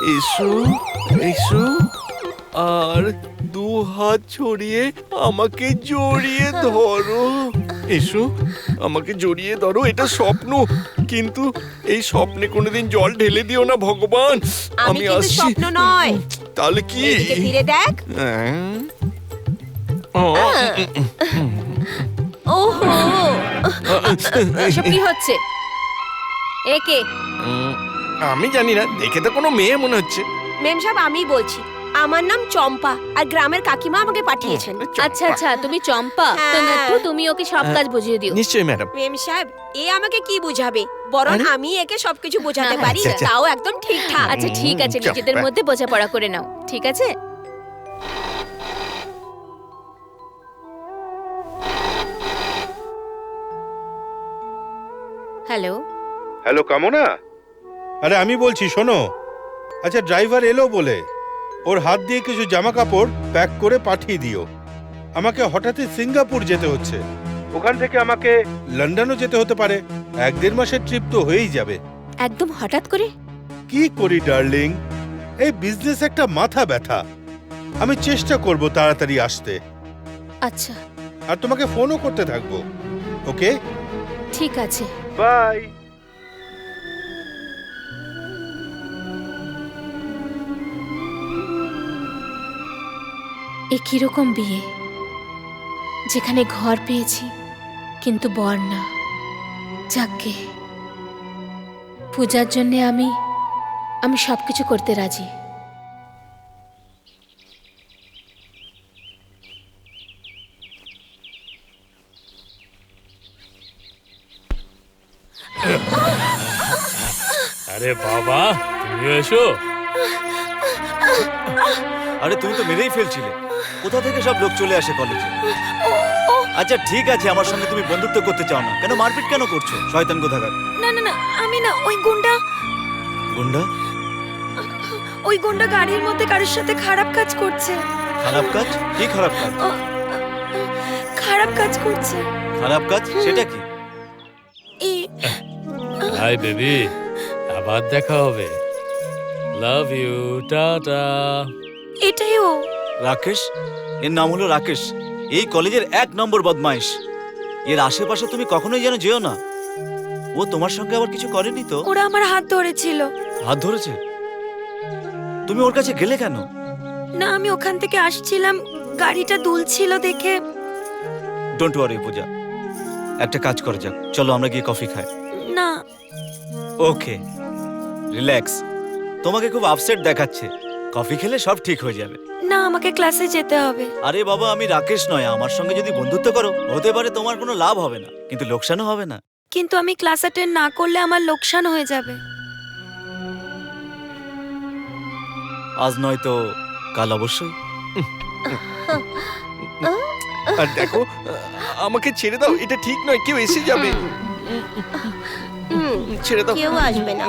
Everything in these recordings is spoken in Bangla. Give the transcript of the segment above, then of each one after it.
এসো এসো আর দু হাত ছড়িয়ে আমাকে জড়িয়ে ধরো। এসো আমাকে জড়িয়ে ধরো, এটা স্বপ্ন, কিন্তু এই স্বপ্নে কোনোদিন জল ঢেলে দিও না ভগবান। আমি কিন্তু আসছি। স্বপ্ন নয়। তাহলে কি? এদিকে ফিরে দেখ। ওহো, এসব কি হচ্ছে? একে আমি জানি না, দেখে তো কোনো মেয়ে মনে হচ্ছে। মেম সাহেব আমি বলছি, আমার নাম চম্পা আর গ্রামের কাকিমা আমাকে পাঠিয়েছেন। আচ্ছা আচ্ছা, তুমি চম্পা। তো হ্যাঁ। নাট্টু, তুমি ওকে সব কাজ বুঝিয়ে দিও। নিশ্চয়ই ম্যাডাম। মেম সাহেব এ আমাকে কি বুঝাবে, বরং আরে? আমি একে সবকিছু বোঝাতে হ্যাঁ, পারি, আচ্ছা। তাও একদম ঠিকঠাক। আচ্ছা ঠিক আছে, চম্পা। নিজেদের মধ্যে বোঝাপড়া করে নাও, ঠিক আছে? হ্যালো। হ্যালো কামনা, আরে আমি বলছি শোনো। আচ্ছা ড্রাইভার এলো বলে ওর হাত দিয়ে কিছু জামা কাপড় প্যাক করে পাঠিয়ে দিও। আমাকে হঠাৎই সিঙ্গাপুর যেতে হচ্ছে, ওখান থেকে আমাকে লন্ডনও যেতে হতে পারে। 1-1.5 মাসের ট্রিপ তো হয়েই যাবে। একদম হঠাৎ করে? কি করি ডার্লিং, এই বিজনেস একটা মাথা ব্যথা। আমি চেষ্টা করব তাড়াতাড়ি আসতে, আচ্ছা আর তোমাকে ফোনও করতে থাকবো। ওকে ঠিক আছে। বাই। এ কিরকম বিয়ে, যেখানে ঘর পেয়েছি কিন্তু বর না। যাকে পূজার জন্য আমি সবকিছু করতে রাজি। আরে বাবা, তুমি এসো। আরে তুমি তো মেরেই ফেলছিলে। কোথা থেকে সব লোক চলে আসে কলেজে? আচ্ছা ঠিক আছে, আমার সঙ্গে তুমি বন্ধুত্ব করতে চাও না, কেন মারপিট কেন করছো? শয়তান কোথাকার। না না না, আমি না। ওই গুন্ডা গুন্ডা? গাড়ির মধ্যে কারোর সাথে খারাপ কাজ করছে। খারাপ কাজ? কি খারাপ কাজ? খারাপ কাজ করছে। খারাপ কাজ সেটা কি? এই হাই বেবি, আবার দেখা হবে। Love you, tata. এটাই ও। রাকেশ? এর নাম হলো রাকেশ, এই কলেজের 1 নম্বর বদমাইশ। এর আশেপাশে তুমি কখনোই যেন যেও না। ও তোমার সঙ্গে আবার কিছু করেনি তো? ওরা আমার হাত ধরেছিল। হাত ধরেছে? তুমি ওর কাছে গেলে কেন? না, আমি ওখান থেকে আসছিলাম, গাড়িটা দুলছিল দেখে। ডোন্ট ওয়ারি পূজা, একটা কাজ করা যাক, চলো আমরা গিয়ে কফি খাই। না ওকে রিল্যাক্স, তোমাকে খুব আপসেট দেখাচ্ছে। কফি খেলে সব ঠিক হয়ে যাবে। না, আমাকে ক্লাসে যেতে হবে। আরে বাবা, আমি রাকেশ নয়, আমার সঙ্গে যদি বন্ধুত্ব করো হতে পারে তোমার কোনো লাভ হবে না, কিন্তু লোকসানও হবে না। কিন্তু আমি ক্লাস অ্যাটেন্ড না করলে আমার লোকসান হয়ে যাবে। আজ নয় তো কাল অবশ্যই। আর দেখো, আমাকে ছেড়ে দাও, এটা ঠিক নয়, কেউ এসে যাবে। ছেড়ে দাও। কেউ আসবে না।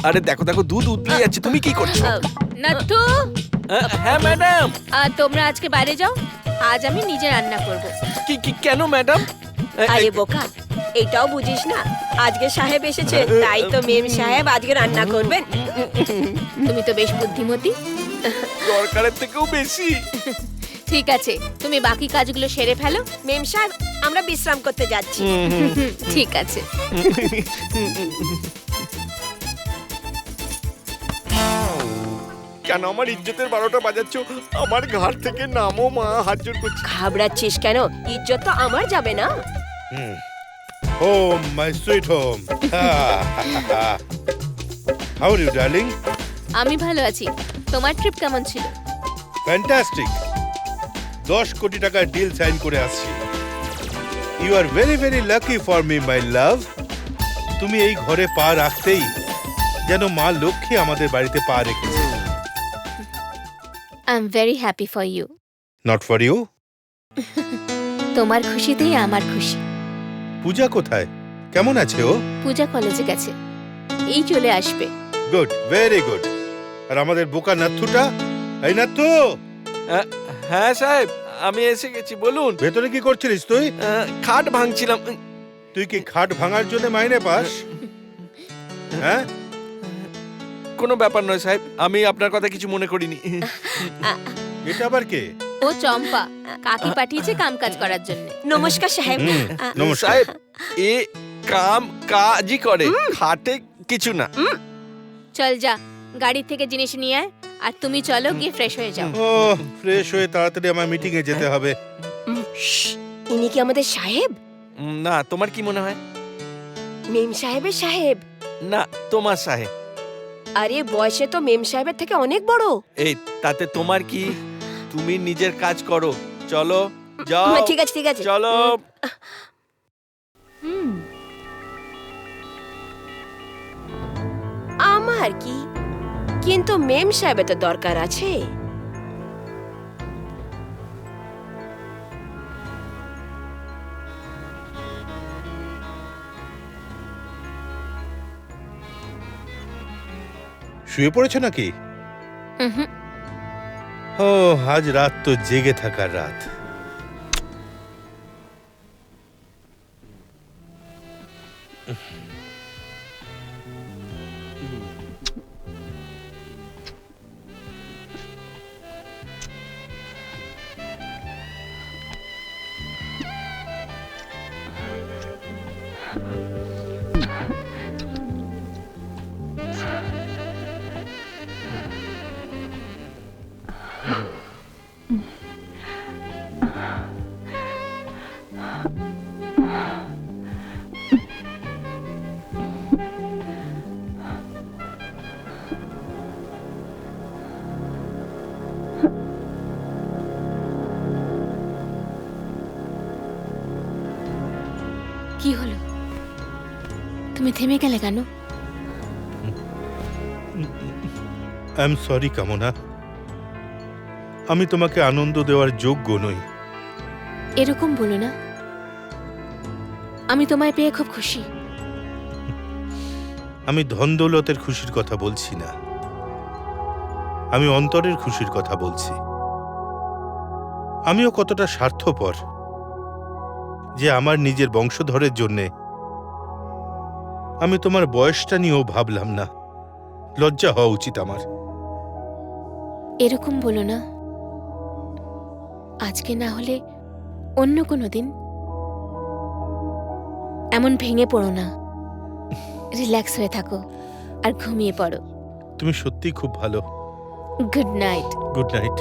আরে দেখো দেখো, দুধ উতলে যাচ্ছে, তুমি কি করছো? নাট্টু, হ্যাঁ ম্যাডাম। তোমরা আজকে বাইরে যাও, আজ আমি নিজে রান্না করব। কেন ম্যাডাম? আরে বোকা, এটাও বুঝিস না, আজকে সাহেব এসেছে, তাই তো মেম সাহেব আজকে রান্না করবেন। তুমি তো বেশ বুদ্ধিমতী। দরকারের থেকেও বেশি। ঠিক আছে, তুমি বাকি কাজগুলো সেরে ফেলো। মেম সাহেব আমরা বিশ্রাম করতে যাচ্ছি। ঠিক আছে। কেন আমার ইজ্জতের 12টা বাজাচ্ছ? আমার ঘাট থেকে নামো মা, হাত জোর করছি। ঘাবড়াচ্ছিস কেন? ইজ্জত তো আমার যাবে না। Home, my sweet home. How are you darling? আমি ভালো আছি। তোমার ট্রিপ কেমন ছিল? ফ্যান্টাস্টিক। 10 কোটি টাকার ডিল সাইন করে আসছি। You are very very lucky for me my love. তুমি এই ঘরে পা রাখতেই যেন মা লক্ষ্মী আমাদের বাড়িতে পা রেখেছে। I am very happy for you. Not for you. তোমার খুশিতেই আমার খুশি। পূজা কোথায়? কেমন আছে ও? পূজা কলেজে গেছে, এই চলে আসবে। Good, very good. আর আমাদের বোকা নাথুটা? এই নাথু, হ্যাঁ সাহেব, আমি এসে গেছি, বলুন। ভেতরে কি করছিলিস তুই? খাট ভাঙছিলাম। তুই কি খাট ভাঙার জন্য মাইনে পাস? হ্যাঁ, কোনো ব্যাপার নয় সাহেব, আমি আপনার কথা কিছু মনে করিনি। এটা আবার কে? ও চম্পা, কাকি পাঠিয়েছে কাম কাজ করার জন্য। নমস্কার সাহেব। হুম, নমস্কার। সাহেব এ কাজই করে, খাটে কিছু না। চল যা, গাড়ি থেকে জিনিস নিয়ে আয়, আর তুমি চলো গিয়ে ফ্রেশ হয়ে যাও। ও, ফ্রেশ হয়ে তাড়াতাড়ি আমার মিটিং এ যেতে হবে। ইনি কি আমাদের সাহেব? না, তোমার কি মনে হয়? মেম সাহেবের সাহেব? না, তোমার সাহেব। আরে বয়সে তো মেম সাহেবের থেকে অনেক বড়। এই তাতে তোমার কি? তুমি নিজের কাজ করো, চলো যাও। ঠিক আছে ঠিক আছে। চলো। আমার কি, কিন্তু মেম সাহেবের তো দরকার আছে। শুয়ে পড়েছো নাকি? উহুম। ও, আজ রাত তো জেগে থাকার রাত। কি হলো? তুমি থেমে গেলে কেন? আই এম সরি কামনা, আমি তোমাকে আনন্দ দেওয়ার যোগ্য নই। এরকম বলো না, আমি তোমায় পেয়ে খুব খুশি। আমি ধন দৌলতের খুশির কথা বলছি না, আমি অন্তরের খুশির কথা বলছি। আমিও কতটা স্বার্থপর যে আমার নিজের বংশধরের জন্যে আমি তোমার বয়সটা নিয়েও ভাবলাম না। লজ্জা হওয়া উচিত আমার। এরকম বলো না, আজকে না হলে অন্য কোনো দিন। এমন ভেঙে পড়ো না, রিল্যাক্স হয়ে থাকো আর ঘুমিয়ে পড়ো। তুমি সত্যিই খুব ভালো। Good night. Good night.